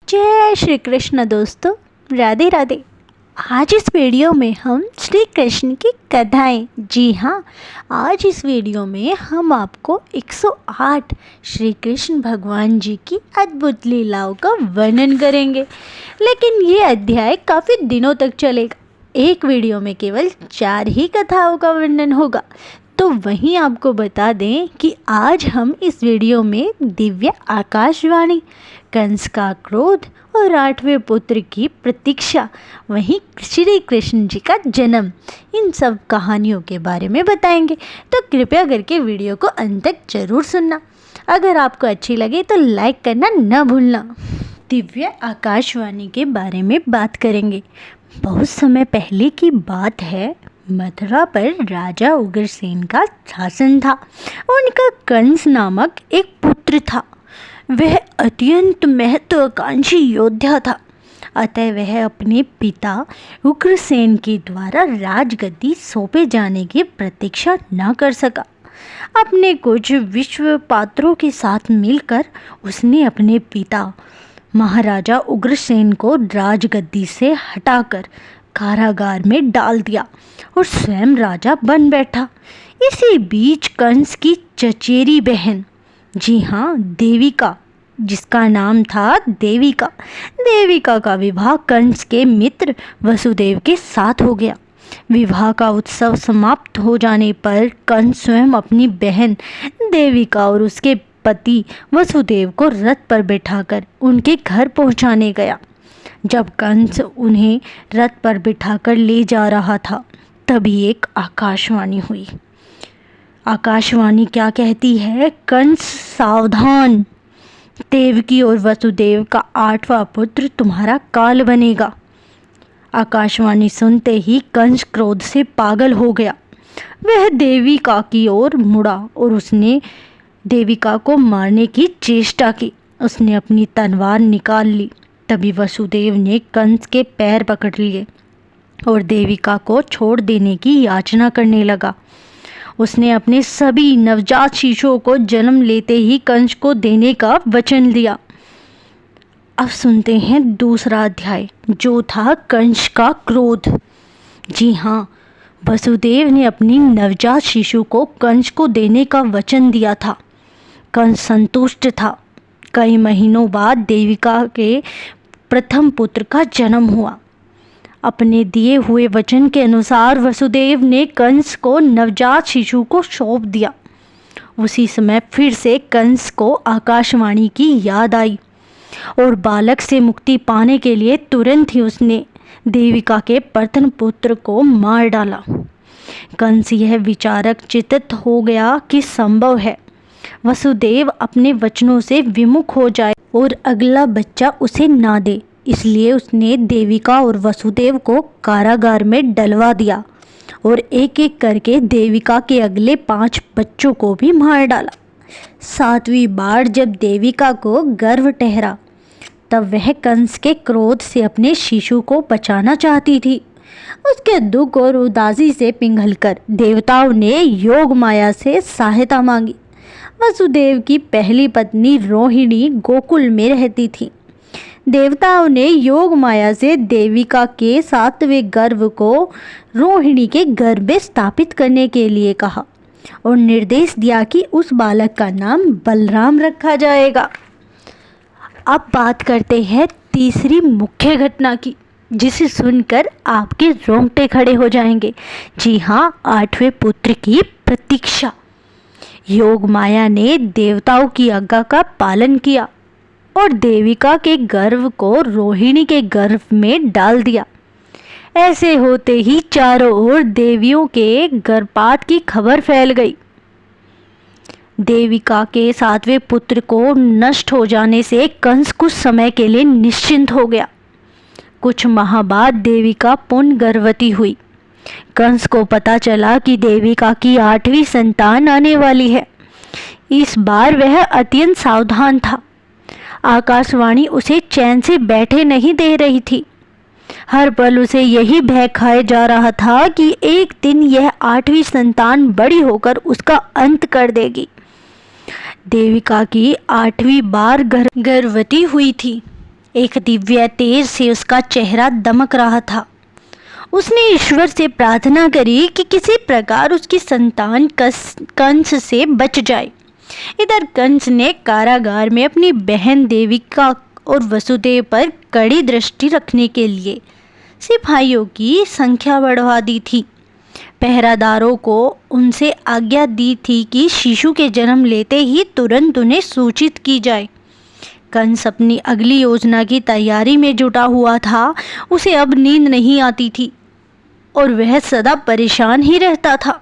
जय श्री कृष्ण दोस्तों, राधे राधे। आज इस वीडियो में हम श्री कृष्ण की कथाएं, जी हाँ, आज इस वीडियो में हम आपको 108 श्री कृष्ण भगवान जी की अद्भुत लीलाओं का वर्णन करेंगे। लेकिन ये अध्याय काफ़ी दिनों तक चलेगा। एक वीडियो में केवल 4 ही कथाओं का वर्णन होगा। तो वहीं आपको बता दें कि आज हम इस वीडियो में दिव्य आकाशवाणी, कंस का क्रोध और 8वें पुत्र की प्रतीक्षा, वहीं श्री कृष्ण जी का जन्म, इन सब कहानियों के बारे में बताएंगे। तो कृपया करके वीडियो को अंत तक जरूर सुनना। अगर आपको अच्छी लगे तो लाइक करना न भूलना। दिव्य आकाशवाणी के बारे में बात करेंगे। बहुत समय पहले की बात है। मथुरा पर राजा उग्रसेन का शासन था। उनका कंस नामक एक पुत्र था। वह अत्यंत महत्वाकांक्षी योद्धा था। अतः वह अपने पिता उग्रसेन के द्वारा राजगद्दी सौंपे जाने की प्रतीक्षा न कर सका। अपने कुछ विश्व पात्रों के साथ मिलकर उसने अपने पिता महाराजा उग्रसेन को राजगद्दी से हटाकर कारागार में डाल दिया और स्वयं राजा बन बैठा। इसी बीच कंस की चचेरी बहन, जी हाँ, देविका, जिसका नाम था देविका का विवाह कंस के मित्र वसुदेव के साथ हो गया। विवाह का उत्सव समाप्त हो जाने पर कंस स्वयं अपनी बहन देविका और उसके पति वसुदेव को रथ पर बैठाकर उनके घर पहुंचाने गया। जब कंस उन्हें रथ पर बिठाकर ले जा रहा था, तभी एक आकाशवाणी हुई। आकाशवाणी क्या कहती है? कंस सावधान, देवकी और वसुदेव का 8वां पुत्र तुम्हारा काल बनेगा। आकाशवाणी सुनते ही कंस क्रोध से पागल हो गया। वह देविका की ओर मुड़ा और उसने देविका को मारने की चेष्टा की। उसने अपनी तलवार निकाल ली। तभी वसुदेव ने कंस के पैर पकड़ लिए और देविका को छोड़ देने की याचना करने लगा। उसने अपने सभी नवजात शिशुओं को जन्म लेते ही कंस को देने का वचन दिया। अब सुनते हैं दूसरा अध्याय, जो था कंस का क्रोध। जी हाँ, वसुदेव ने अपनी नवजात शिशु को कंस को देने का वचन दिया था। कंस संतुष्ट था। कई महीनों बाद देविका के प्रथम पुत्र का जन्म हुआ। अपने दिए हुए वचन के अनुसार वसुदेव ने कंस को नवजात शिशु को सौंप दिया। उसी समय फिर से कंस को आकाशवाणी की याद आई और बालक से मुक्ति पाने के लिए तुरंत ही उसने देविका के प्रथम पुत्र को मार डाला। कंस यह विचारक चिंतित हो गया कि संभव है वसुदेव अपने वचनों से विमुख हो जाए और अगला बच्चा उसे ना दे। इसलिए उसने देविका और वसुदेव को कारागार में डलवा दिया और एक एक करके देविका के अगले 5 बच्चों को भी मार डाला। 7वीं बार जब देविका को गर्भ ठहरा, तब वह कंस के क्रोध से अपने शिशु को बचाना चाहती थी। उसके दुख और उदासी से पिघलकर देवताओं ने योग माया से सहायता मांगी। वसुदेव की पहली पत्नी रोहिणी गोकुल में रहती थी। देवताओं ने योग माया से देविका के 7वें गर्भ को रोहिणी के गर्भ में स्थापित करने के लिए कहा और निर्देश दिया कि उस बालक का नाम बलराम रखा जाएगा। अब बात करते हैं तीसरी मुख्य घटना की, जिसे सुनकर आपके रोंगटे खड़े हो जाएंगे। जी हाँ, 8वें पुत्र की प्रतीक्षा। योग माया ने देवताओं की आज्ञा का पालन किया और देविका के गर्भ को रोहिणी के गर्भ में डाल दिया। ऐसे होते ही चारों ओर देवियों के गर्भपात की खबर फैल गई। देविका के 7वें पुत्र को नष्ट हो जाने से कंस कुछ समय के लिए निश्चिंत हो गया। कुछ माह बाद देविका पुनः गर्भवती हुई। कंस को पता चला कि देविका की 8वीं संतान आने वाली है। इस बार वह अत्यंत सावधान था। आकाशवाणी उसे चैन से बैठे नहीं दे रही थी। हर पल उसे यही भय खाए जा रहा था कि एक दिन यह 8वीं संतान बड़ी होकर उसका अंत कर देगी। देविका की 8वीं बार गर्भवती हुई थी। एक दिव्य तेज से उसका चेहरा दमक रहा था। उसने ईश्वर से प्रार्थना करी कि किसी प्रकार उसकी संतान कंस से बच जाए। इधर कंस ने कारागार में अपनी बहन देविका और वसुदेव पर कड़ी दृष्टि रखने के लिए सिपाहियों की संख्या बढ़वा दी थी। पहरादारों को उनसे आज्ञा दी थी कि शिशु के जन्म लेते ही तुरंत उन्हें सूचित की जाए। कंस अपनी अगली योजना की तैयारी में जुटा हुआ था। उसे अब नींद नहीं आती थी और वह सदा परेशान ही रहता था।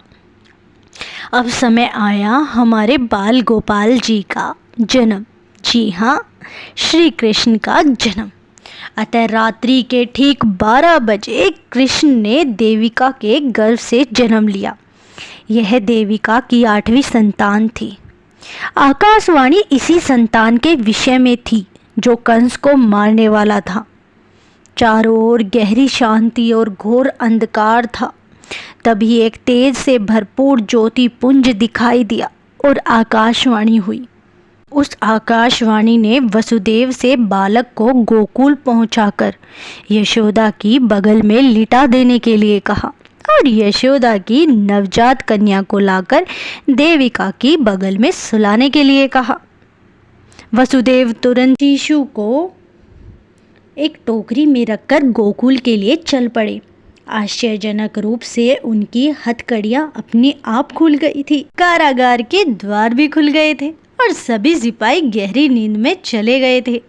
अब समय आया हमारे बाल गोपाल जी का जन्म। जी हाँ, श्री कृष्ण का जन्म। अतः रात्रि के ठीक 12 बजे कृष्ण ने देविका के गर्भ से जन्म लिया। यह देविका की 8वीं संतान थी। आकाशवाणी इसी संतान के विषय में थी जो कंस को मारने वाला था। चारों ओर गहरी शांति और घोर अंधकार था। तभी एक तेज से भरपूर ज्योति पुंज दिखाई दिया और आकाशवाणी हुई। उस आकाशवाणी ने वसुदेव से बालक को गोकुल पहुंचाकर यशोदा की बगल में लिटा देने के लिए कहा और यशोदा की नवजात कन्या को लाकर देविका की बगल में सुलाने के लिए कहा। वसुदेव तुरंत शिशु को एक टोकरी में रखकर गोकुल के लिए चल पड़े। आश्चर्यजनक रूप से उनकी हथकड़ियां अपने आप खुल गई थी। कारागार के द्वार भी खुल गए थे और सभी सिपाही गहरी नींद में चले गए थे।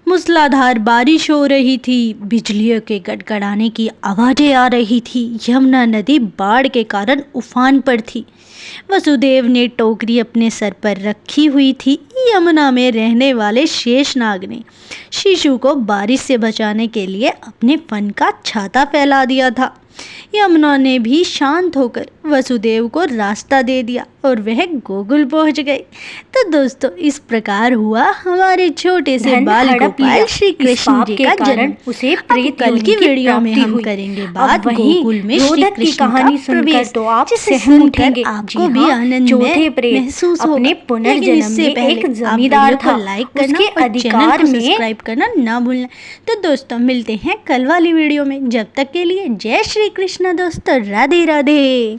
मूसलाधार बारिश हो रही थी। बिजलियों के गड़गड़ाने की आवाजें आ रही थी। यमुना नदी बाढ़ के कारण उफान पर थी। वसुदेव ने टोकरी अपने सर पर रखी हुई थी। यमुना में रहने वाले शेषनाग ने शिशु को बारिश से बचाने के लिए अपने फन का छाता फैला दिया था। यमुना ने भी शांत होकर वसुदेव को रास्ता दे दिया और वह गोकुल पहुंच गए। तो दोस्तों, इस प्रकार हुआ हमारे छोटे से बाल गोपाल श्री कृष्ण जी का जन्म। उसे कल की वीडियो में हम करेंगे बात गोकुल में श्री कृष्ण की कहानी सुनकर तो आप सहम उठेंगे। आपको भी आनंद महसूस होगा। अपने पुनर्जन्म में एक जमींदार था। लाइक करना और अधिकार में सब्सक्राइब करना ना भूलना। तो दोस्तों, मिलते हैं कल वाली वीडियो में। जब तक के लिए जय श्री कृष्ण दोस्तों, राधे राधे।